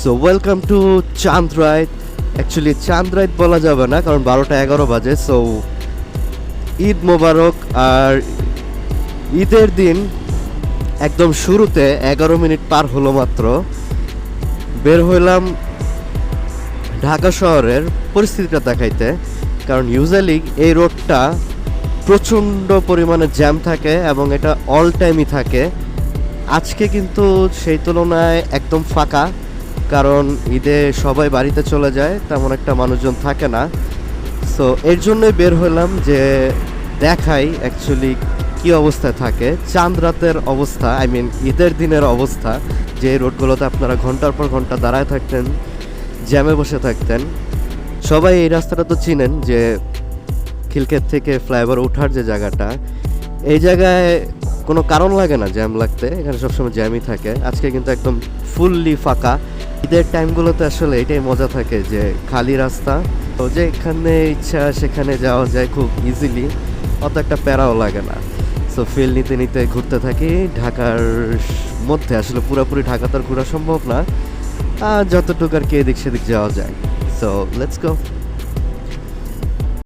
So welcome to চাঁদ ride. Actually চাঁদ ride বলা যাবে না, কারণ 12টা 11 বাজে। সো ঈদ মোবারক। আর ঈদের দিন একদম শুরুতে 11 মিনিট পার হলো মাত্র বের হইলাম ঢাকা শহরের পরিস্থিতিটা দেখাইতে। কারণ ইউজুয়ালি এই রোডটা প্রচণ্ড পরিমাণে জ্যাম থাকে এবং এটা অল টাইমই থাকে। আজকে কিন্তু সেই তুলনায় একদম ফাঁকা, কারণ ঈদে সবাই বাড়িতে চলে যায়, তেমন একটা মানুষজন থাকে না। সো এর জন্যই বের হলাম যে দেখাই অ্যাকচুয়ালি কী অবস্থায় থাকে চাঁদ রাতের অবস্থা, আই মিন ঈদের দিনের অবস্থা। যে রোডগুলোতে আপনারা ঘন্টার পর ঘন্টা দাঁড়ায় থাকতেন, জ্যামে বসে থাকতেন। সবাই এই রাস্তাটা তো চিনেন, যে খিলক্ষেত থেকে ফ্লাইওভার ওঠার যে জায়গাটা, এই জায়গায় কোনো কারণ লাগে না জ্যাম লাগতে, এখানে সবসময় জ্যামই থাকে। আজকে কিন্তু একদম ফুললি ফাঁকা। ঈদের টাইমগুলোতে আসলে এটাই মজা থাকে যে খালি রাস্তা, তো যে এখানে ইচ্ছা সেখানে যাওয়া যায় খুব ইজিলি, অত একটা প্যারাও লাগে না। সো ফিল নিতে নিতে ঘুরতে থাকি ঢাকার মধ্যে। আসলে পুরোপুরি ঢাকা তো আর ঘোরা সম্ভব না, যতটুকু আর কি এদিক সেদিক যাওয়া যায়। So let's go.